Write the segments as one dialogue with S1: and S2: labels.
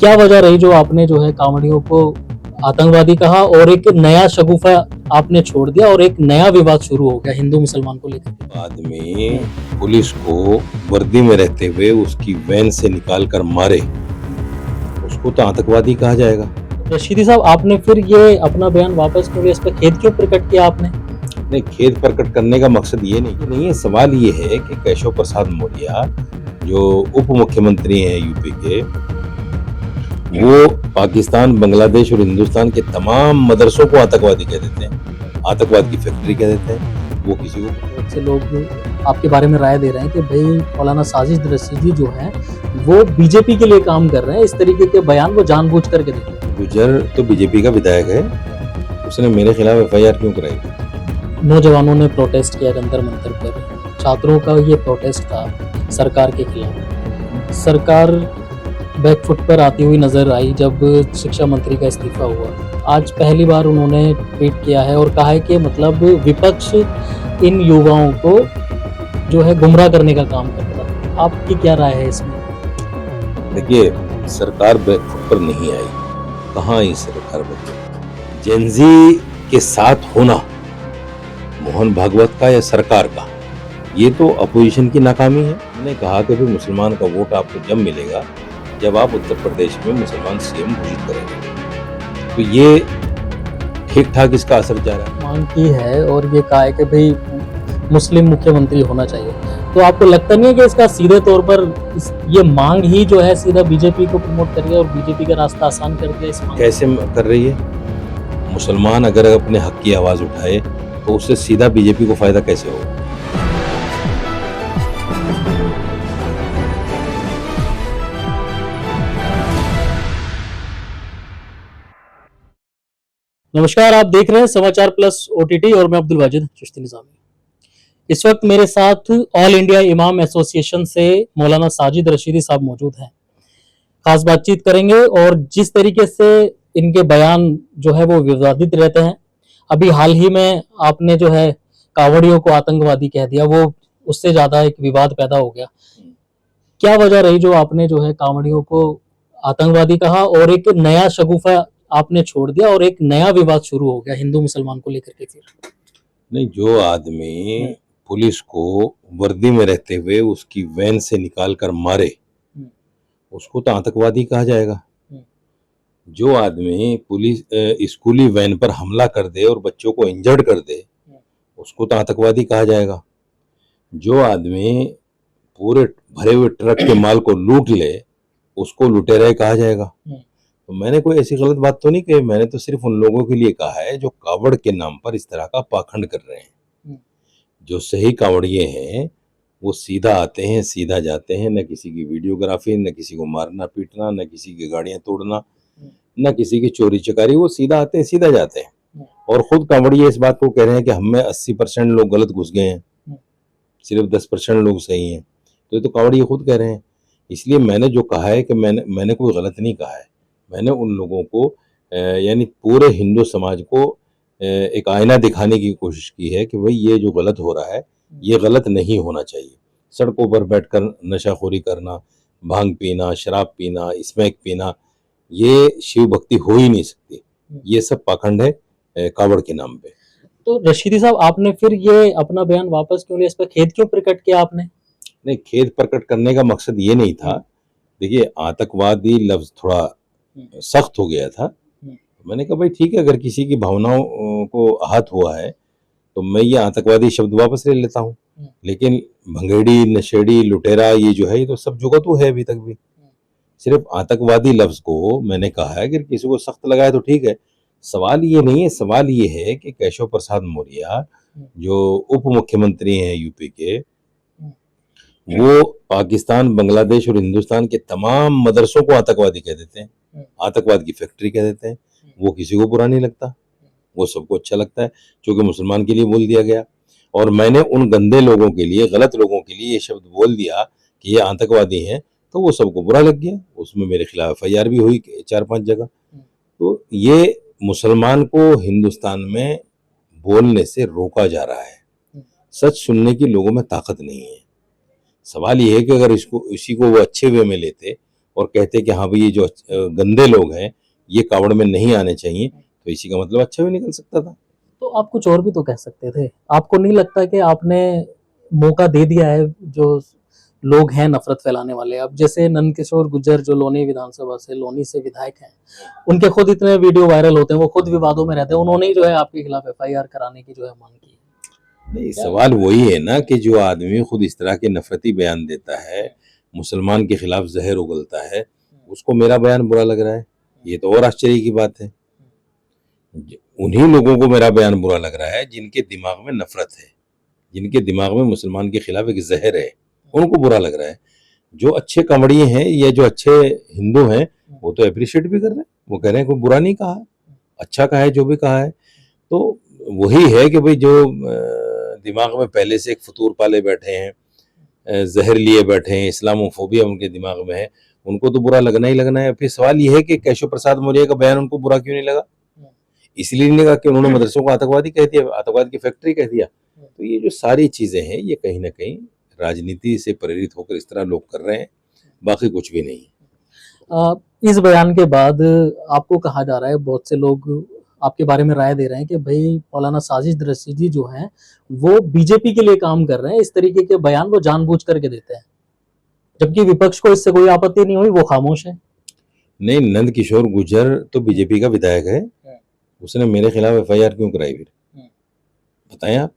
S1: क्या वजह रही जो आपने जो है कांवड़ियों को आतंकवादी कहा और एक नया शगुफा आपने छोड़ दिया और एक नया विवाद शुरू हो गया हिंदू मुसलमान को लेकर?
S2: आदमी पुलिस को वर्दी में रहते हुए उसकी वैन से निकाल कर मारे, उसको तो आतंकवादी कहा जाएगा।
S1: रशीदी साहब, आपने फिर ये अपना बयान वापस क्यों लिया? इस पर खेद क्यों प्रकट किया आपने?
S2: नहीं, खेद प्रकट करने का मकसद ये नहीं है। सवाल ये है कि केशव प्रसाद मौर्य जो उप मुख्यमंत्री हैं यूपी के, वो पाकिस्तान, बांग्लादेश और हिंदुस्तान के तमाम मदरसों को आतंकवादी कह देते हैं, आतंकवाद की फैक्ट्री कह देते हैं। वो किसी को
S1: बहुत से लोग आपके बारे में राय दे रहे हैं कि भाई मौलाना साजिद रशीदी जो है वो बीजेपी के लिए काम कर रहे हैं। इस तरीके के बयान वो जानबूझ करके देते हैं।
S2: गुजर तो बीजेपी का विधायक है, उसने मेरे खिलाफ एफआईआर क्यों कराई?
S1: नौजवानों ने प्रोटेस्ट किया जंतर मंतर पर। छात्रों का ये प्रोटेस्ट था सरकार के खिलाफ। सरकार बैकफुट पर आती हुई नजर आई जब शिक्षा मंत्री का इस्तीफा हुआ। आज पहली बार उन्होंने ट्वीट किया है और कहा है कि मतलब विपक्ष इन युवाओं को जो है गुमराह करने का काम करता है। आपकी क्या राय है इसमें?
S2: देखिए, सरकार बैकफुट पर नहीं आई। कहाँ आई सरकार बैकफुट? जेनजी के साथ होना मोहन भागवत का या सरकार का, ये तो अपोजिशन की नाकामी है। मैंने कहा कि भाई मुसलमान का वोट आपको जब मिलेगा जब आप उत्तर प्रदेश में मुसलमान सीएम घोषित करेंगे। तो ये ठीक ठाक इसका असर जा रहा है।
S1: मांग की है और ये कहा है कि भाई मुस्लिम मुख्यमंत्री होना चाहिए। तो आपको लगता नहीं है कि इसका सीधे तौर पर ये मांग ही जो है सीधा बीजेपी को प्रमोट कर रही है और बीजेपी का रास्ता आसान कर दिया इस मांग?
S2: कैसे कर रही है? मुसलमान अगर अपने हक की आवाज उठाए तो उससे सीधा बीजेपी को फायदा कैसे होगा?
S1: नमस्कार, आप देख रहे हैं समाचार प्लस ओटीटी और मैं अब्दुल वाजिद चिश्ती निजामी। इस वक्त मेरे साथ ऑल इंडिया इमाम एसोसिएशन से मौलाना साजिद रशीदी साहब मौजूद हैं। खास बातचीत करेंगे और जिस तरीके से इनके बयान जो है वो विवादित रहते हैं। अभी हाल ही में आपने जो है कांवड़ियों को आतंकवादी कह दिया, वो उससे ज्यादा एक विवाद पैदा हो गया। क्या वजह रही जो आपने जो है कांवड़ियों को आतंकवादी कहा और एक नया शगुफा आपने छोड़ दिया और एक नया विवाद शुरू हो गया हिंदू मुसलमान को लेकर के? फिर
S2: नहीं, जो आदमी पुलिस को वर्दी में रहते हुए उसकी वैन से निकाल कर मारे, उसको तो आतंकवादी कहा जाएगा। जो आदमी पुलिस स्कूली वैन पर हमला कर दे और बच्चों को इंजर्ड कर दे, उसको तो आतंकवादी कहा जाएगा। जो आदमी पूरे भरे हुए ट्रक के माल को लूट ले, उसको लुटेरा कहा जाएगा। तो मैंने कोई ऐसी गलत बात तो नहीं कही। मैंने तो सिर्फ उन लोगों के लिए कहा है जो कावड़ के नाम पर इस तरह का पाखंड कर रहे हैं। जो सही कावड़िए हैं वो सीधा आते हैं, सीधा जाते हैं, न किसी की वीडियोग्राफी, न किसी को मारना पीटना, न किसी की गाड़ियां तोड़ना, न किसी की चोरी चकारी। वो सीधा आते हैं, सीधा जाते हैं। और खुद कावड़िए इस बात को कह रहे हैं कि हम में 80% लोग गलत घुस गए हैं, सिर्फ 10% लोग सही हैं। तो ये तो कावड़िए खुद कह रहे हैं। इसलिए मैंने जो कहा है कि मैंने कोई गलत नहीं कहा है। मैंने उन लोगों को यानी पूरे हिंदू समाज को एक आईना दिखाने की कोशिश की है कि भाई ये जो गलत हो रहा है ये गलत नहीं होना चाहिए। सड़कों पर बैठकर नशाखोरी करना, भांग पीना, शराब पीना, स्मैक पीना, ये शिव भक्ति हो ही नहीं सकती। ये सब पाखंड है कावड़ के नाम पे।
S1: तो रशीदी साहब, आपने फिर ये अपना बयान वापस क्यों लिया? इस पर खेद क्यों प्रकट किया आपने?
S2: नहीं, खेद प्रकट करने का मकसद ये नहीं था। देखिए, आतंकवादी लफ्ज थोड़ा सख्त हो गया था। मैंने कहा भाई ठीक है, अगर किसी की भावनाओं को आहत हुआ है तो मैं ये आतंकवादी शब्द वापस ले लेता हूँ। लेकिन भंगेड़ी, नशेड़ी, लुटेरा, ये जो है ये तो सब जुगतू है अभी तक भी। सिर्फ आतंकवादी लफ्ज को मैंने कहा है, अगर किसी को सख्त लगा है तो ठीक है। सवाल ये नहीं है। सवाल ये है कि केशव प्रसाद मौर्य जो उप मुख्यमंत्री हैं यूपी के, वो पाकिस्तान, बांग्लादेश और हिंदुस्तान के तमाम मदरसों को आतंकवादी कह देते हैं, आतंकवाद की फैक्ट्री कह देते हैं। वो किसी को बुरा नहीं लगता, वो सबको अच्छा लगता है, क्योंकि मुसलमान के लिए बोल दिया गया। और मैंने उन गंदे लोगों के लिए, गलत लोगों के लिए ये शब्द बोल दिया कि ये आतंकवादी हैं, तो वो सबको बुरा लग गया। उसमें मेरे खिलाफ एफआईआर भी हुई 4-5 जगह। तो ये मुसलमान को हिंदुस्तान में बोलने से रोका जा रहा है। सच सुनने की लोगों में ताकत नहीं है। सवाल ये है कि अगर इसी को वो अच्छे वे में लेते और कहते कि हाँ भाई ये जो गंदे लोग हैं ये कावड़ में नहीं आने चाहिए, तो इसी का मतलब अच्छा भी निकल सकता था।
S1: तो आप कुछ और भी तो कह सकते थे। आपको नहीं लगता कि आपने मौका दे दिया है जो लोग हैं नफरत फैलाने वाले? अब जैसे नंदकिशोर गुर्जर जो लोनी विधानसभा से, लोनी से विधायक हैं, उनके खुद इतने वीडियो वायरल होते हैं, वो खुद विवादों में रहते हैं, उन्होंने ही जो है आपके खिलाफ एफआईआर कराने की जो है मांग की।
S2: नहीं, सवाल वही है ना कि जो आदमी खुद इस तरह के नफरती बयान देता है, मुसलमान के खिलाफ जहर उगलता है, उसको मेरा बयान बुरा लग रहा है, ये तो और आश्चर्य की बात है। उन्हीं लोगों को मेरा बयान बुरा लग रहा है जिनके दिमाग में नफरत है, जिनके दिमाग में मुसलमान के खिलाफ एक जहर है, उनको बुरा लग रहा है। जो अच्छे कमड़िए हैं या जो अच्छे हिंदू हैं वो तो अप्रिशिएट भी कर रहे हैं, वो कह रहे हैं कोई बुरा नहीं कहा, अच्छा कहा है, जो भी कहा है। तो वही है कि भाई जो दिमाग में पहले से एक फतूर पाले बैठे हैं, जहर लिए बैठे हैं, इस्लामोफोबिया उनके दिमाग में है, उनको तो बुरा लगना ही लगना है। फिर सवाल यह है कि केशव प्रसाद मौर्य का बयान उनको बुरा क्यों नहीं लगा? इसलिए नहीं लगा कि उन्होंने मदरसों को आतंकवादी कह दिया, आतंकवाद की फैक्ट्री कह दिया। तो ये जो सारी चीजें हैं ये कहीं ना कहीं राजनीति से प्रेरित होकर इस तरह लोग कर रहे हैं, बाकी कुछ भी नहीं।
S1: इस बयान के बाद आपको कहा जा रहा है, बहुत से लोग आपके बारे में राय दे रहे हैं कि भाई मौलाना साजिद रशीदी जो हैं वो बीजेपी के लिए काम कर रहे हैं, इस तरीके के बयान वो जानबूझ करके देते हैं, जबकि विपक्ष को इससे कोई आपत्ति नहीं हुई, वो खामोश है।
S2: नहीं, नंद किशोर गुर्जर तो बीजेपी का विधायक है, उसने मेरे खिलाफ एफआईआर क्यों कराई? फिर बताएं आप।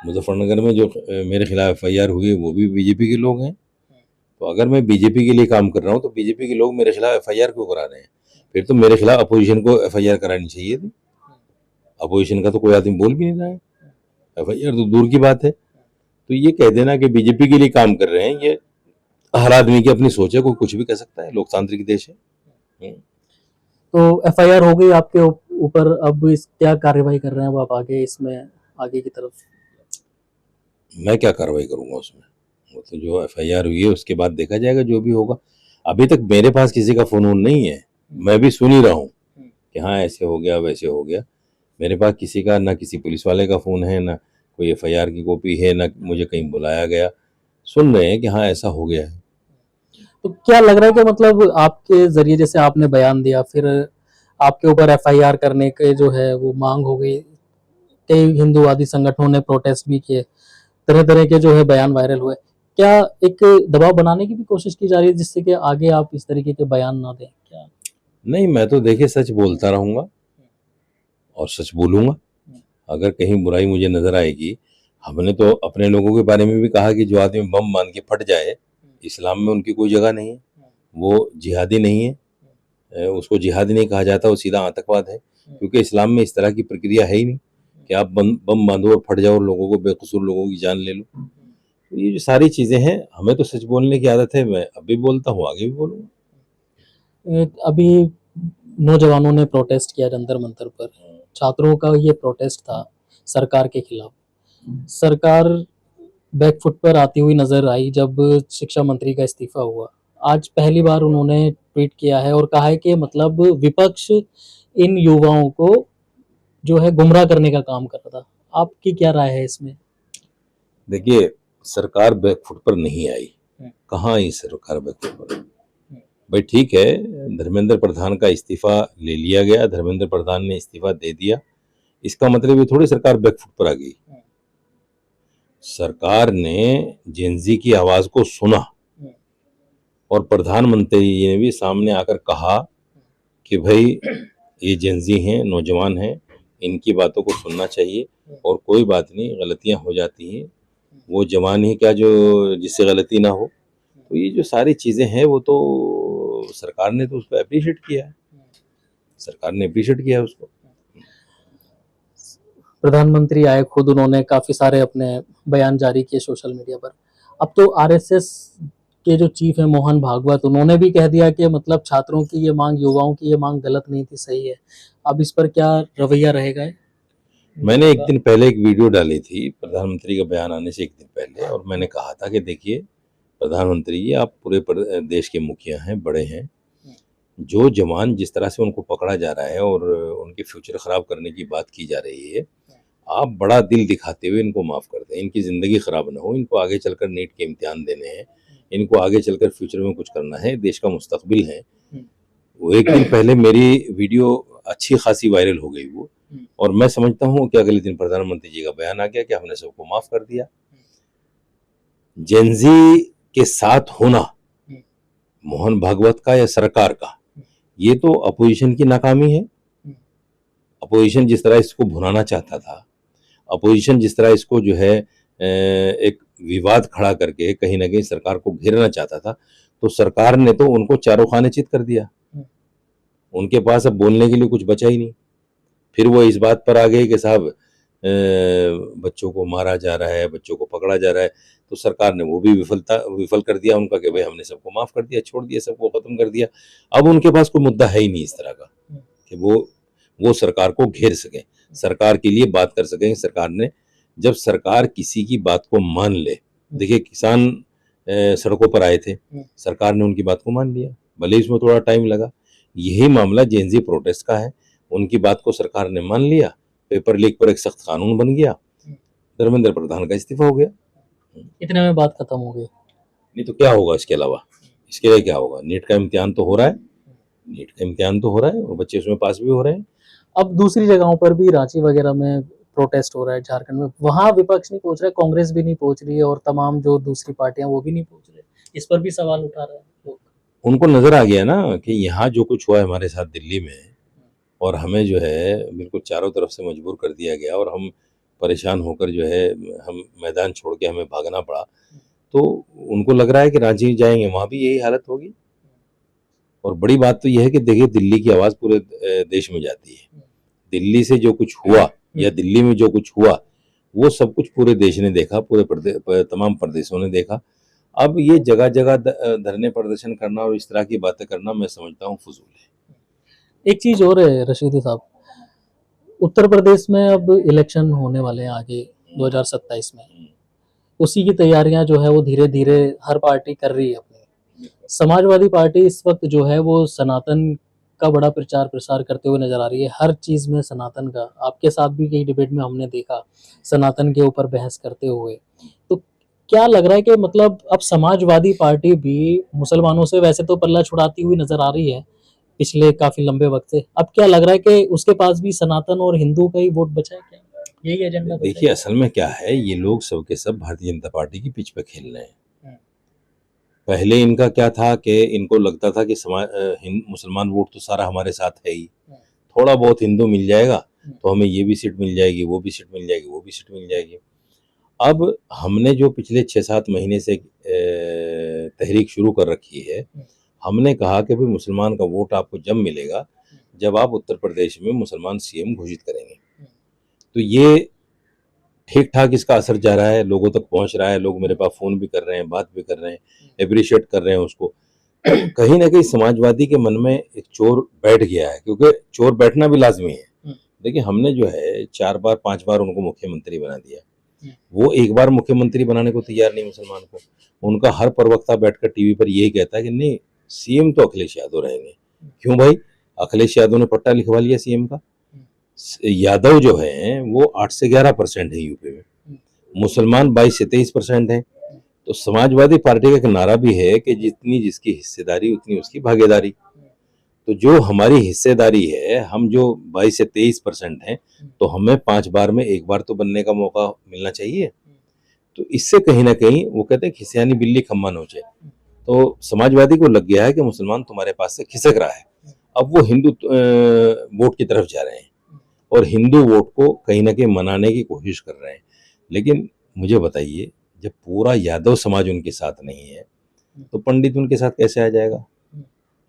S2: मुजफ्फरनगर में जो मेरे खिलाफ एफआईआर हुई वो भी बीजेपी के लोग हैं। तो अगर मैं बीजेपी के लिए काम कर रहा हूँ तो बीजेपी के लोग मेरे खिलाफ एफआईआर क्यों करा रहे हैं? फिर तो मेरे खिलाफ अपोजिशन को एफआईआर करानी चाहिए थी। अपोजिशन का तो कोई आदमी बोल भी नहीं रहा है, एफआईआर तो दूर की बात है। तो ये कह देना कि बीजेपी के लिए काम कर रहे हैं, ये हर आदमी की अपनी सोच है, कोई कुछ भी कह सकता है, लोकतांत्रिक देश है।
S1: तो एफआईआर हो गई आपके ऊपर, अब इस क्या कार्यवाही कर रहे हैं आप आगे इसमें, आगे की तरफ?
S2: मैं क्या कार्रवाई करूंगा उसमें? वो तो जो एफआईआर हुई है उसके बाद देखा जाएगा जो भी होगा। अभी तक मेरे पास किसी का फोन वोन नहीं है, मैं भी सुन ही रहा हूँ कि हाँ ऐसे हो गया वैसे हो गया। मेरे पास किसी का, ना किसी पुलिस वाले का फोन है, ना कोई एफआईआर की कॉपी है, ना मुझे कहीं बुलाया गया। सुन रहे हैं कि हाँ ऐसा हो गया है।
S1: तो क्या लग रहा है कि मतलब आपके जरिए, जैसे आपने बयान दिया, फिर आपके ऊपर एफआईआर करने के जो है वो मांग हो गई, कई हिंदूवादी संगठनों ने प्रोटेस्ट भी किए, तरह तरह के जो है बयान वायरल हुए, क्या एक दबाव बनाने की भी कोशिश की जा रही है जिससे कि आगे आप इस तरीके के बयान ना दें क्या?
S2: नहीं, मैं तो देखिए सच बोलता रहूंगा और सच बोलूंगा। अगर कहीं बुराई मुझे नजर आएगी, हमने तो अपने लोगों के बारे में भी कहा कि जो आदमी बम बांध के फट जाए, इस्लाम में उनकी कोई जगह नहीं है, वो जिहादी नहीं है, उसको जिहादी नहीं कहा जाता, वो सीधा आतंकवाद है। क्योंकि इस्लाम में इस तरह की प्रक्रिया है ही नहीं कि आप बम बांधो और फट जाओ और लोगों को, बेकसूर लोगों की जान ले लो। तो ये जो सारी चीजें हैं, हमें तो सच बोलने की आदत है, मैं अब भी बोलता हूँ, आगे भी बोलूंगा।
S1: अभी नौजवानों ने प्रोटेस्ट किया जंतर मंतर पर, छात्रों का ये प्रोटेस्ट था सरकार के खिलाफ। सरकार बैकफुट पर आती हुई नजर आई जब शिक्षा मंत्री का इस्तीफा हुआ। आज पहली बार उन्होंने ट्वीट किया है और कहा है कि मतलब विपक्ष इन युवाओं को जो है गुमराह करने का काम कर रहा था। आपकी क्या राय है इसमें?
S2: देखिए, सरकार बैकफुट पर नहीं आई, कहाँ आई सरकार बैकफुट पर? भाई ठीक है, धर्मेंद्र प्रधान का इस्तीफा ले लिया गया, धर्मेंद्र प्रधान ने इस्तीफा दे दिया, इसका मतलब ये थोड़ी सरकार बैकफुट पर आ गई। सरकार ने जेनजी की आवाज को सुना और प्रधानमंत्री जी ने भी सामने आकर कहा कि भाई ये जेनजी हैं, नौजवान हैं, इनकी बातों को सुनना चाहिए और कोई बात नहीं, गलतियां हो जाती हैं, वो जवान ही क्या जो जिससे गलती ना हो। तो ये जो सारी चीजें हैं वो तो सरकार ने तो उसको अप्रिशिएट किया है, सरकार ने अप्रिशिएट किया है उसको।
S1: प्रधानमंत्री आए खुद, उन्होंने काफी सारे अपने बयान जारी किए सोशल मीडिया पर। अब तो आरएसएस के जो चीफ है मोहन भागवत, उन्होंने भी कह दिया कि मतलब छात्रों की ये मांग, युवाओं की ये मांग गलत नहीं थी, सही है। अब इस पर क्या रवैया रहेगा?
S2: मैंने एक दिन पहले एक वीडियो डाली थी प्रधानमंत्री का बयान आने से एक दिन पहले, और मैंने कहा था कि देखिए प्रधानमंत्री जी, आप पूरे देश के मुखिया हैं, बड़े हैं, जो जवान जिस तरह से उनको पकड़ा जा रहा है और उनके फ्यूचर खराब करने की बात की जा रही है, आप बड़ा दिल दिखाते हुए इनको माफ कर दें, इनकी ज़िंदगी ख़राब ना हो, इनको आगे चलकर नीट के इम्तिहान देने हैं, इनको आगे चलकर फ्यूचर में कुछ करना है, देश का मुस्तकबिल है। वो एक दिन पहले मेरी वीडियो अच्छी खासी वायरल हो गई वो, और मैं समझता हूँ कि अगले दिन प्रधानमंत्री जी का बयान आ गया कि हमने सबको माफ कर दिया। जेनजी के साथ होना मोहन भागवत का या सरकार का, ये तो अपोजिशन की नाकामी है। अपोजिशन जिस तरह इसको भुनाना चाहता था, अपोजिशन जिस तरह इसको जो है एक विवाद खड़ा करके कहीं ना कहीं सरकार को घेरना चाहता था, तो सरकार ने तो उनको चारों खाने चित कर दिया। उनके पास अब बोलने के लिए कुछ बचा ही नहीं। फिर वो इस बात पर आ गए कि साहब बच्चों को मारा जा रहा है, बच्चों को पकड़ा जा रहा है, तो सरकार ने वो भी विफल कर दिया उनका कि भाई हमने सबको माफ कर दिया, छोड़ दिया, सबको खत्म कर दिया। अब उनके पास कोई मुद्दा है ही नहीं इस तरह का कि वो सरकार को घेर सकें, सरकार के लिए बात कर सकें। सरकार ने, जब सरकार किसी की बात को मान ले, देखिए किसान सड़कों पर आए थे, सरकार ने उनकी बात को मान लिया, भले इसमें थोड़ा टाइम लगा। यही मामला जेनजी प्रोटेस्ट का है, उनकी बात को सरकार ने मान लिया, पेपर लीक पर एक सख्त कानून बन गया, धर्मेंद्र प्रधान का इस्तीफा हो गया।
S1: इतने में बात खत्म हो गई।
S2: नहीं तो क्या होगा इसके अलावा? इसके लिए क्या होगा? नीट का इम्तिहान तो हो रहा है, नीट का इम्तिहान तो हो रहा है और बच्चे उसमें पास भी हो रहे हैं।
S1: अब दूसरी जगहों पर भी रांची वगैरह में प्रोटेस्ट हो रहा है, झारखंड में, वहां विपक्ष नहीं पहुंच रहा है, कांग्रेस भी नहीं पहुंच रही है और तमाम जो दूसरी पार्टियां वो भी नहीं पहुंच रहे, इस पर भी सवाल उठा रहे हैं लोग।
S2: उनको नजर आ गया ना कि यहाँ जो कुछ हुआ है हमारे साथ दिल्ली में, और हमें जो है बिल्कुल चारों तरफ से मजबूर कर दिया गया और हम परेशान होकर जो है हम मैदान छोड़ के हमें भागना पड़ा, तो उनको लग रहा है कि रांची जाएंगे वहां भी यही हालत होगी। और बड़ी बात तो यह है कि देखिए दिल्ली की आवाज पूरे देश में जाती है। दिल्ली से जो कुछ हुआ या दिल्ली में जो कुछ हुआ वो सब कुछ पूरे देश ने देखा, तमाम प्रदेशों ने देखा। अब ये जगह जगह धरने प्रदर्शन करना और इस तरह की बातें करना मैं समझता हूँ फजूल है।
S1: एक चीज और है रशीदी साहब, उत्तर प्रदेश में अब इलेक्शन होने वाले हैं आगे 2027 में, उसी की तैयारियां जो है वो धीरे धीरे हर पार्टी कर रही है अपनी। समाजवादी पार्टी इस वक्त जो है वो सनातन का बड़ा प्रचार प्रसार करते हुए नजर आ रही है, हर चीज में सनातन का। आपके साथ भी कई डिबेट में हमने देखा सनातन के ऊपर बहस करते हुए। तो क्या लग रहा है कि मतलब अब समाजवादी पार्टी भी मुसलमानों से वैसे तो पल्ला छुड़ाती हुई नजर आ रही है पिछले काफी लंबे वक्त से, अब क्या लग रहा है कि उसके पास भी सनातन और हिंदू का ही वोट बचा है, क्या यही एजेंडा?
S2: देखिए असल में क्या है, ये लोग सबके सब भारतीय जनता पार्टी की पिच पे खेल रहे हैं। पहले इनका क्या था कि इनको लगता था कि मुसलमान वोट तो सारा हमारे साथ है ही, थोड़ा बहुत हिंदू मिल जाएगा तो हमें ये भी सीट मिल जाएगी, वो भी सीट मिल जाएगी, वो भी सीट मिल जाएगी। अब हमने जो पिछले 6-7 महीने से तहरीक शुरू कर रखी है, हमने कहा कि भाई मुसलमान का वोट आपको जब मिलेगा जब आप उत्तर प्रदेश में मुसलमान सीएम घोषित करेंगे। तो ये ठीक ठाक इसका असर जा रहा है, लोगों तक पहुंच रहा है, लोग मेरे पास फोन भी कर रहे हैं, बात भी कर रहे हैं, एप्रिशिएट कर रहे हैं उसको। कहीं ना कहीं समाजवादी के मन में एक चोर बैठ गया है, क्योंकि चोर बैठना भी लाजमी है। देखिए हमने जो है 4 बार 5 बार उनको मुख्यमंत्री बना दिया, वो एक बार मुख्यमंत्री बनाने को तैयार नहीं मुसलमान को। उनका हर प्रवक्ता बैठकर टीवी पर यही कहता है कि नहीं सीएम तो अखिलेश यादव रहेंगे। क्यों भाई? अखिलेश यादव ने पट्टा लिखवा लिया सीएम का। यादव जो है वो 8 से 11% है यूपी में, मुसलमान 22 से 23% है। तो समाजवादी पार्टी का एक नारा भी है कि जितनी जिसकी हिस्सेदारी उतनी उसकी भागीदारी। तो जो हमारी हिस्सेदारी है, हम जो 22 से 23% हैं, तो हमें 5 बार में 1 बार तो बनने का मौका मिलना चाहिए। तो इससे कहीं ना कहीं वो कहते हैं खिसियानी बिल्ली खम्मा नोचे। तो समाजवादी को लग गया है कि मुसलमान तुम्हारे पास से खिसक रहा है, अब वो हिंदू वोट की तरफ जा रहे हैं और हिंदू वोट को कहीं ना कहीं मनाने की कोशिश कर रहे हैं। लेकिन मुझे बताइए, जब पूरा यादव समाज उनके साथ नहीं है तो पंडित उनके साथ कैसे आ जाएगा?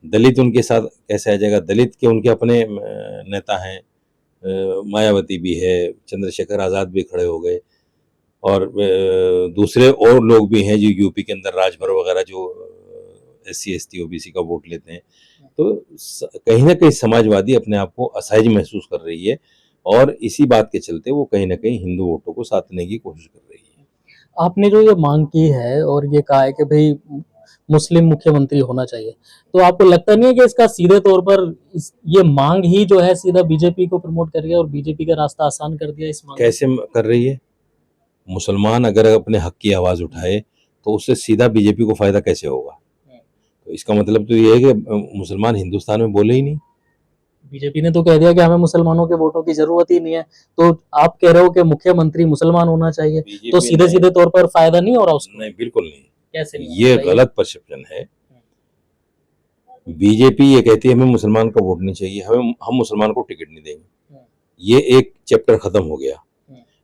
S2: दलित उनके साथ कैसे आ जाएगा? दलित के उनके अपने नेता हैं, मायावती भी है, चंद्रशेखर आज़ाद भी खड़े हो गए, और दूसरे और लोग भी हैं जो यूपी के अंदर राजभर वगैरह जो SC ST OBC का वोट लेते हैं। तो कहीं ना कहीं समाजवादी अपने आप को असहज महसूस कर रही है और इसी बात के चलते वो कहीं ना कहीं हिंदू वोटों को साधने की कोशिश कर रही है।
S1: आपने जो ये मांग की है और ये कहा है कि भाई मुस्लिम मुख्यमंत्री होना चाहिए, तो आपको लगता नहीं है कि इसका सीधे तौर पर ये मांग ही जो है सीधा बीजेपी को प्रमोट कर दिया और बीजेपी का रास्ता आसान कर दिया इस मांग?
S2: कैसे कर रही है? मुसलमान अगर अपने हक की आवाज उठाए तो उससे सीधा बीजेपी को फायदा कैसे होगा? तो इसका मतलब तो ये है कि मुसलमान हिंदुस्तान में बोले ही नहीं।
S1: बीजेपी ने तो कह दिया कि हमें मुसलमानों के वोटों की जरूरत ही नहीं है, तो आप कह रहे हो कि मुख्यमंत्री मुसलमान होना चाहिए, तो
S2: बीजेपी
S1: सीधे
S2: ने
S1: सीधे तौर पर फायदा नहीं हो रहा उसको?
S2: नहीं, बिल्कुल नहीं।
S1: कैसे नहीं
S2: ये
S1: बताइए।
S2: गलत परसेप्शन है। बीजेपी ये कहती है हमें मुसलमान का वोट नहीं चाहिए, हम मुसलमान को टिकट नहीं देंगे। ये एक चैप्टर खत्म हो गया।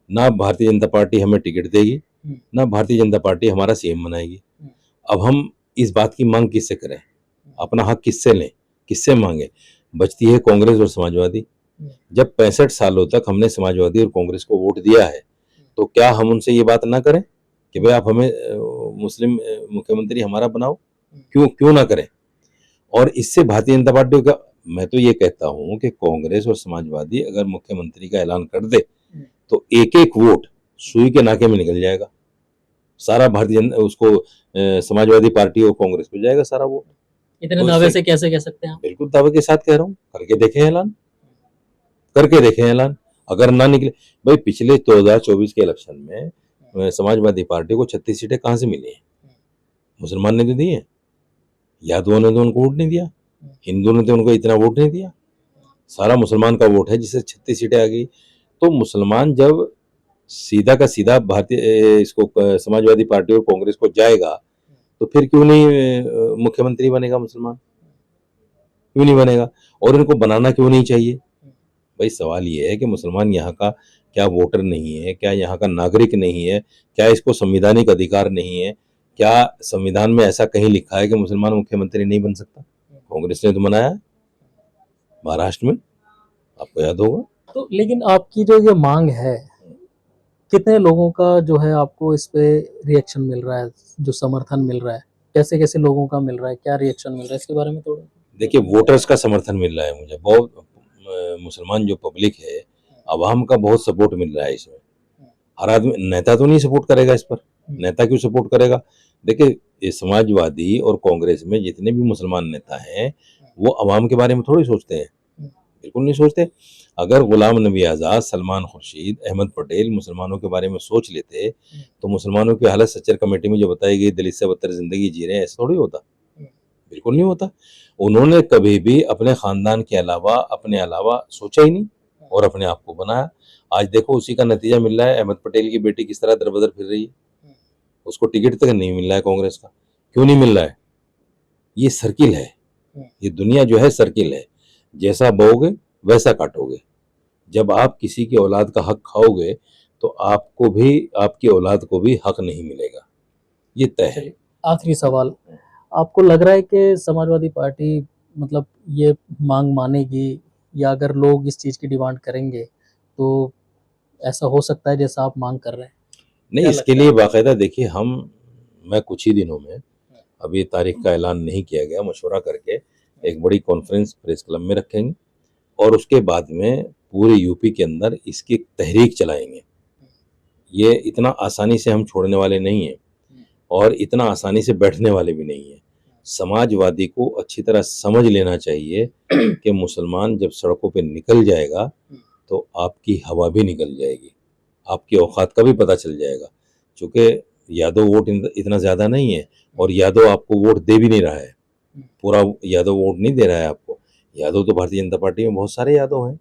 S2: ना भारतीय जनता पार्टी हमें टिकट देगी, ना भारतीय जनता पार्टी हमारा सीएम बनाएगी। अब हम इस बात की मांग किससे करें? अपना हक किससे लें, किससे मांगे? बचती है कांग्रेस और समाजवादी। जब 65 सालों तक हमने समाजवादी और कांग्रेस को वोट दिया है, तो क्या हम उनसे ये बात ना करें कि भाई आप हमें मुस्लिम मुख्यमंत्री हमारा बनाओ? क्यों क्यों ना करें? और इससे भारतीय जनता पार्टी का, मैं तो ये कहता हूं कि कांग्रेस और समाजवादी अगर मुख्यमंत्री का ऐलान कर दे तो एक एक वोट सुई के नाके में निकल जाएगा। सारा भारतीय जनता उसको समाजवादी पार्टी और कांग्रेस को जाएगा सारा वोट।
S1: इतने
S2: तो
S1: दावे
S2: इससे
S1: से कैसे कह सकते हैं आप?
S2: बिल्कुल दावे के साथ कह रहा हूँ, करके देखें ऐलान, करके देखें ऐलान। अगर ना निकले, भाई पिछले 2024 के इलेक्शन में समाजवादी पार्टी को 36 सीटें कहां से मिली हैं? मुसलमान ने तो दी है, यादवों ने तो उनको वोट नहीं दिया, हिंदू ने तो उनको इतना वोट नहीं दिया। सारा मुसलमान का वोट है जिससे 36 सीटें आ गई। तो मुसलमान जब सीधा का सीधा भारतीय इसको समाजवादी पार्टी और कांग्रेस को जाएगा, तो फिर क्यों नहीं मुख्यमंत्री बनेगा मुसलमान? क्यों नहीं बनेगा? और इनको बनाना क्यों नहीं चाहिए? भाई सवाल ये है कि मुसलमान यहाँ का क्या वोटर नहीं है? क्या यहाँ का नागरिक नहीं है? क्या इसको संवैधानिक अधिकार नहीं है? क्या संविधान में ऐसा कहीं लिखा है कि मुसलमान मुख्यमंत्री नहीं बन सकता? कांग्रेस ने तो बनाया है महाराष्ट्र में, आपको याद होगा।
S1: तो लेकिन आपकी जो ये मांग है, कितने लोगों का जो है आपको इस पे रिएक्शन मिल रहा है, जो समर्थन मिल रहा है, कैसे कैसे लोगों का मिल रहा है, क्या रिएक्शन मिल रहा है, इसके बारे में थोड़ा?
S2: देखिए, वोटर्स का समर्थन मिल रहा है मुझे बहुत। मुसलमान जो पब्लिक है, आवाम का बहुत सपोर्ट मिल रहा है इसमें। हर आदमी, नेता तो नहीं सपोर्ट करेगा इस पर, नेता क्यों सपोर्ट करेगा? देखिए, ये समाजवादी और कांग्रेस में जितने भी मुसलमान नेता हैं, वो आवाम के बारे में थोड़ी सोचते हैं, बिल्कुल नहीं सोचते। अगर गुलाम नबी आज़ाद, सलमान खुर्शीद, अहमद पटेल मुसलमानों के बारे में सोच लेते, तो मुसलमानों की हालत सच्चर कमेटी में जो बताई गई दलित से बदतर जिंदगी जी रहे हैं, ऐसा थोड़ी होता, बिल्कुल नहीं होता। उन्होंने कभी भी अपने खानदान के अलावा अपने अलावा सोचा ही नहीं और अपने आप को बनाया। आज देखो उसी का नतीजा मिल रहा है। अहमद पटेल की बेटी किस तरह दरबदर फिर रही है, उसको टिकट तक नहीं मिल रहा है कांग्रेस का। क्यों नहीं मिल रहा है? ये सर्किल है, ये दुनिया जो है सर्किल है। जैसा बोओगे वैसा काटोगे। जब आप किसी की औलाद का हक खाओगे तो आपको भी, आपकी औलाद को भी हक नहीं मिलेगा, ये तय है।
S1: आखिरी सवाल, आपको लग रहा है कि समाजवादी पार्टी मतलब ये मांग मानेगी, या अगर लोग इस चीज की डिमांड करेंगे तो ऐसा हो सकता है जैसा आप मांग कर रहे हैं?
S2: नहीं,
S1: क्या
S2: इसके
S1: लगता
S2: लिए
S1: है?
S2: बाकायदा देखिए, मैं कुछ ही दिनों में, अभी तारीख का ऐलान नहीं किया गया, मशवरा करके एक बड़ी कॉन्फ्रेंस प्रेस क्लब में रखेंगे और उसके बाद में पूरे यूपी के अंदर इसकी तहरीक चलाएंगे। ये इतना आसानी से हम छोड़ने वाले नहीं हैं और इतना आसानी से बैठने वाले भी नहीं हैं। समाजवादी को अच्छी तरह समझ लेना चाहिए कि मुसलमान जब सड़कों पे निकल जाएगा तो आपकी हवा भी निकल जाएगी, आपकी औकात का भी पता चल जाएगा। चूँकि यादव वोट इतना ज़्यादा नहीं है और यादव आपको वोट दे भी नहीं रहा है, पूरा यादव वोट नहीं दे रहा है आपको। यादव तो भारतीय जनता पार्टी में बहुत सारे यादव हैं,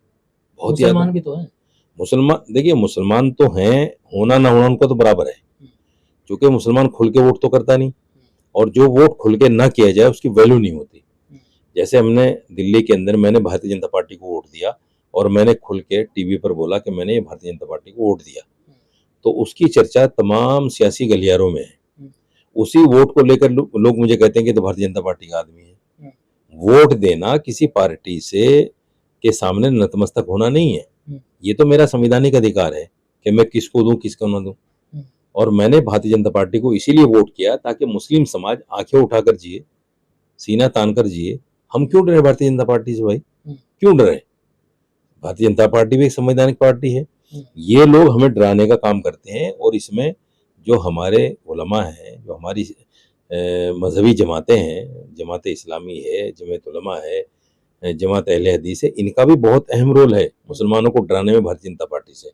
S2: बहुत यादव।
S1: मुसलमान भी तो है।
S2: मुसलमान, देखिए मुसलमान तो हैं, होना ना होना उनको तो बराबर है, क्योंकि मुसलमान खुल के वोट तो करता नहीं और जो वोट खुल के ना किया जाए उसकी वैल्यू नहीं होती। जैसे हमने दिल्ली के अंदर, मैंने भारतीय जनता पार्टी को वोट दिया और मैंने खुल के टीवी पर बोला कि मैंने भारतीय जनता पार्टी को वोट दिया, तो उसकी चर्चा तमाम सियासी गलियारों में है। उसी वोट को लेकर लोग मुझे कहते हैं कि तो भारतीय जनता पार्टी का आदमी है। वोट देना किसी पार्टी से के सामने नतमस्तक होना नहीं है, ये तो मेरा संवैधानिक अधिकार है कि मैं किसको दूं किसको ना दूं। और मैंने भारतीय जनता पार्टी को इसीलिए वोट किया ताकि मुस्लिम समाज आंखें उठाकर जिए, सीना तानकर जिए। हम क्यों डरे भारतीय जनता पार्टी से भाई, क्यों डरे? भारतीय जनता पार्टी भी एक संवैधानिक पार्टी है। ये लोग हमें डराने का काम करते हैं और इसमें जो हमारे उलमा हैं, जो हमारी मजहबी जमातें हैं, जमात इस्लामी है, जमात उलमा है, जमात अहले हदीस है, इनका भी बहुत अहम रोल है मुसलमानों को डराने में भारतीय जनता पार्टी से।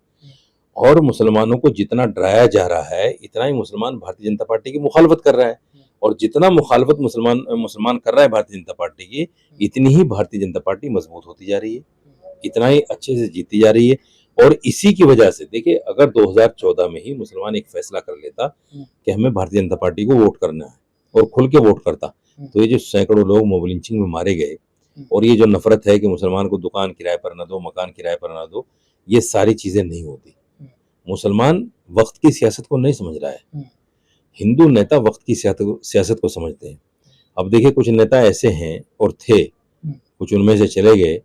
S2: और मुसलमानों को जितना डराया जा रहा है इतना ही मुसलमान भारतीय जनता पार्टी की मुखालफत कर रहा है, और जितना मुखालफत मुसलमान मुसलमान कर रहा है भारतीय जनता पार्टी की, इतनी ही भारतीय जनता पार्टी मजबूत होती जा रही है, इतना ही अच्छे से जीती जा रही है। और इसी की वजह से देखिए, अगर 2014 में ही मुसलमान एक फैसला कर लेता कि हमें भारतीय जनता पार्टी को वोट करना है और खुल के वोट करता, तो ये जो सैकड़ों लोग मोब लिंचिंग में मारे गए और ये जो नफरत है कि मुसलमान को दुकान किराए पर ना दो, मकान किराए पर ना दो, ये सारी चीजें नहीं होती। मुसलमान वक्त की सियासत को नहीं समझ रहा है, हिंदू नेता वक्त की सियासत को समझते हैं। अब देखिए, कुछ नेता ऐसे हैं और थे, कुछ उनमें से चले गए,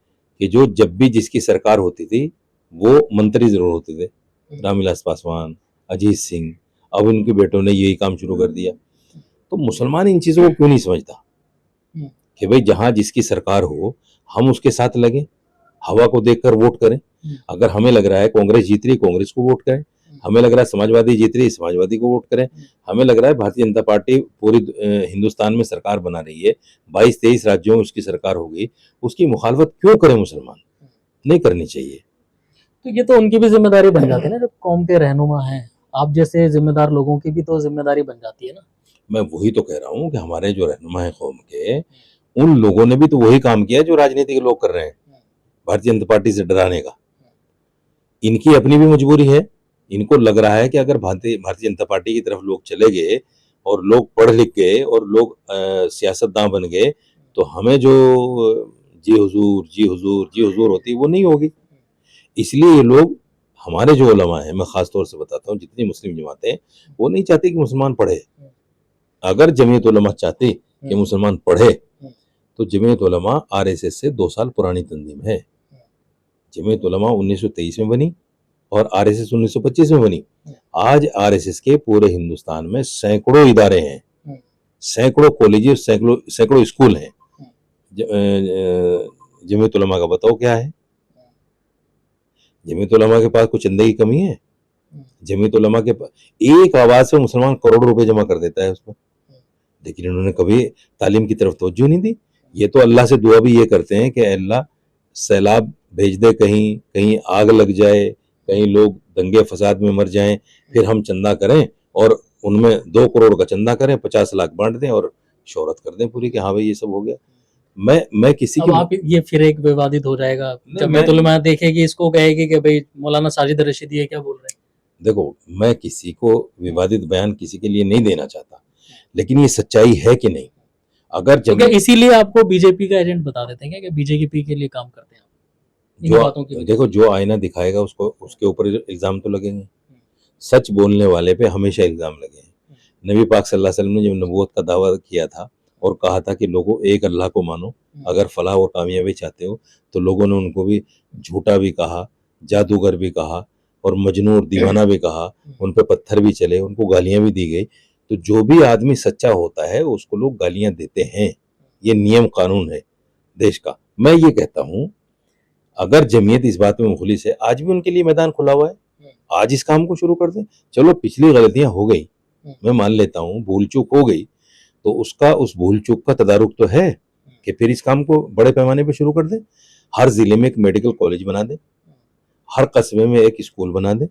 S2: कि जो जब भी जिसकी सरकार होती थी वो मंत्री जरूर होते थे, रामविलास पासवान, अजीत सिंह, अब उनके बेटों ने यही काम शुरू कर दिया। तो मुसलमान इन चीजों को क्यों नहीं समझता कि भाई जहां जिसकी सरकार हो हम उसके साथ लगे, हवा को देखकर वोट करें। अगर हमें लग रहा है कांग्रेस जीत रही, कांग्रेस को वोट करें, हमें लग रहा है समाजवादी जीत रही, समाजवादी को वोट करें, हमें लग रहा है भारतीय जनता पार्टी पूरी हिंदुस्तान में सरकार बना रही है, 22-23 राज्यों में उसकी सरकार होगी, उसकी मुखालफत क्यों करें? मुसलमान नहीं करनी चाहिए।
S1: तो ये तो उनकी भी जिम्मेदारी बन जाती है ना, जब कौम के रहनुमा हैं, आप जैसे जिम्मेदार लोगों की भी तो जिम्मेदारी बन जाती है ना।
S2: मैं वही तो कह रहा हूँ कि हमारे जो रहनुमा है कौम के, उन लोगों ने भी तो वही काम किया जो राजनीतिक लोग कर रहे हैं, भारतीय जनता पार्टी से डराने का। इनकी अपनी भी मजबूरी है, इनको लग रहा है कि अगर भारतीय जनता पार्टी की तरफ लोग चले गए और लोग पढ़ लिख गए और लोग सियासतदान बन गए, तो हमें जो जी हुजूर जी हुजूर जी हुजूर होती वो नहीं होगी। इसलिए ये लोग, हमारे जो उलमा है, मैं खास तौर से बताता हूँ, जितनी मुस्लिम जमातें हैं वो नहीं चाहती कि मुसलमान पढ़े। अगर जमीयत उलमा चाहती कि मुसलमान पढ़े तो जमीयत उलमा आरएसएस से 2 साल पुरानी तंजीम है। जमीयत उलमा 1923 में बनी और आरएसएस 1925 में बनी। आज आरएसएस के पूरे हिंदुस्तान में सैकड़ों इदारे हैं, सैकड़ों कॉलेजेस, सैकड़ों स्कूल हैं। जमीयत उलमा का बताओ क्या है? जमीयत उलमा के पास कुछ चंदे की कमी है? जमीयत उलमा के पास एक आवाज से मुसलमान करोड़ों रुपए जमा कर देता है उसमें, लेकिन इन्होंने कभी तालीम की तरफ तवज्जो नहीं दी। ये तो अल्लाह से दुआ भी ये करते हैं कि अल्लाह सैलाब भेज दे, कहीं कहीं आग लग जाए, कहीं लोग दंगे फसाद में मर जाएं, फिर हम चंदा करें और उनमें 2 करोड़ का चंदा करें, 50 लाख बांट दें और शोहरत कर दें पूरी कि हाँ भाई ये सब हो गया। मैं किसी
S1: अब आप ये फिर एक विवादित हो जाएगा, जमीयत उलमा देखेगी इसको, कहेगी कि भाई मौलाना साजिद रशीदी ये क्या बोल रहे हैं।
S2: देखो, मैं किसी को विवादित बयान किसी के लिए नहीं देना चाहता, लेकिन ये सच्चाई है कि नहीं। अगर
S1: इसीलिए आपको बीजेपी का एजेंट बता देते हैं कि बीजेपी के लिए काम करते हैं आप।
S2: जो बातों की देखो, जो आईना दिखाएगा उसको उसके ऊपर इल्जाम तो लगेंगे। सच बोलने वाले पे हमेशा इल्जाम लगे हैं। नबी पाक सल्लल्लाहु अलैहि वसल्लम ने जब नबूवत का दावा किया था और कहा था कि लोगों एक अल्लाह को मानो, अगर फलाह और कामयाबी चाहते हो, तो लोगों ने उनको भी झूठा भी कहा, जादूगर भी कहा और मजनू और दीवाना भी कहा, उन पे पत्थर भी चले, उनको गालियां भी दी गई। तो जो भी आदमी सच्चा होता है उसको लोग गालियां देते हैं, ये नियम कानून है देश का। मैं ये कहता हूं, अगर जमीयत इस बात में मुखलिस है, आज भी उनके लिए मैदान खुला हुआ है, आज इस काम को शुरू कर दें। चलो पिछली गलतियां हो गई, मैं मान लेता हूं, भूल चूक हो गई, तो उसका उस भूल चूक का तदारुक तो है कि फिर इस काम को बड़े पैमाने पर शुरू कर दें। हर जिले में एक मेडिकल कॉलेज बना दें, हर कस्बे में एक स्कूल बना दें,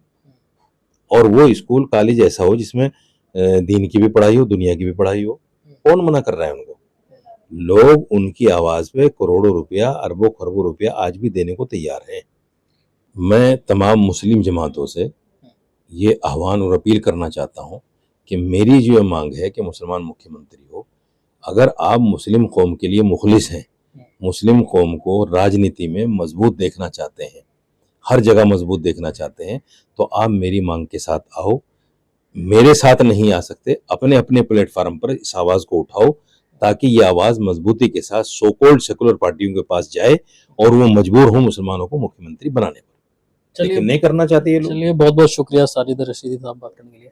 S2: और वो स्कूल कॉलेज ऐसा हो जिसमें दीन की भी पढ़ाई हो, दुनिया की भी पढ़ाई हो। कौन मना कर रहा है उनको? लोग उनकी आवाज पे करोड़ों रुपया, अरबों खरबों रुपया आज भी देने को तैयार हैं। मैं तमाम मुस्लिम जमातों से ये आह्वान और अपील करना चाहता हूं कि मेरी जो मांग है कि मुसलमान मुख्यमंत्री हो, अगर आप मुस्लिम कौम के लिए मुखलिस हैं, मुस्लिम कौम को राजनीति में मजबूत देखना चाहते हैं, हर जगह मजबूत देखना चाहते हैं, तो आप मेरी मांग के साथ आओ। मेरे साथ नहीं आ सकते, अपने अपने प्लेटफार्म पर इस आवाज को उठाओ, ताकि ये आवाज मजबूती के साथ सो कॉल्ड सेकुलर पार्टियों के पास जाए और वो मजबूर हो मुसलमानों को मुख्यमंत्री बनाने पर।
S1: चलिए,
S2: नहीं करना चाहते ये लोग।
S1: चलिए, बहुत बहुत शुक्रिया साजिद रशीदी साहब बात करने के लिए।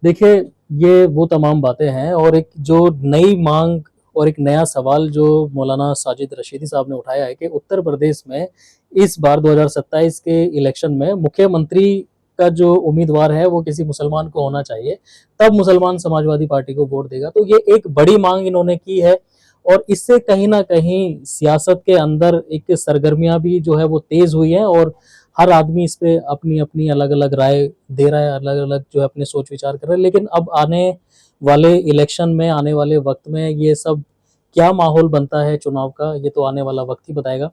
S1: देखिए, ये वो तमाम बातें हैं, और एक जो नई मांग और एक नया सवाल जो मौलाना साजिद रशीदी साहब ने उठाया है कि उत्तर प्रदेश में इस बार 2027 के इलेक्शन में मुख्यमंत्री का जो उम्मीदवार है वो किसी मुसलमान को होना चाहिए, तब मुसलमान समाजवादी पार्टी को वोट देगा। तो ये एक बड़ी मांग इन्होंने की है, और इससे कहीं ना कहीं सियासत के अंदर एक सरगर्मियां भी जो है वो तेज हुई हैं, और हर आदमी इस पे अपनी अपनी अलग अलग राय दे रहा है, अलग अलग जो है अपने सोच विचार कर रहा है। लेकिन अब आने वाले इलेक्शन में, आने वाले वक्त में ये सब क्या माहौल बनता है चुनाव का, ये तो आने वाला वक्त ही बताएगा।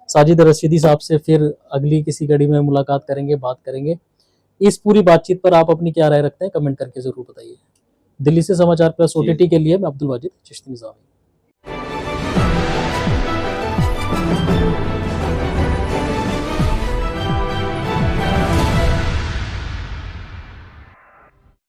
S1: साजिद रशीदी साहब से फिर अगली किसी कड़ी में मुलाकात करेंगे, बात करेंगे। इस पूरी बातचीत पर आप अपनी क्या राय रखते हैं, कमेंट करके जरूर बताइए। दिल्ली से समाचार प्लस
S2: जी
S1: OTT के लिए मैं अब्दुल वाजिद चिश्ती निज़ामी।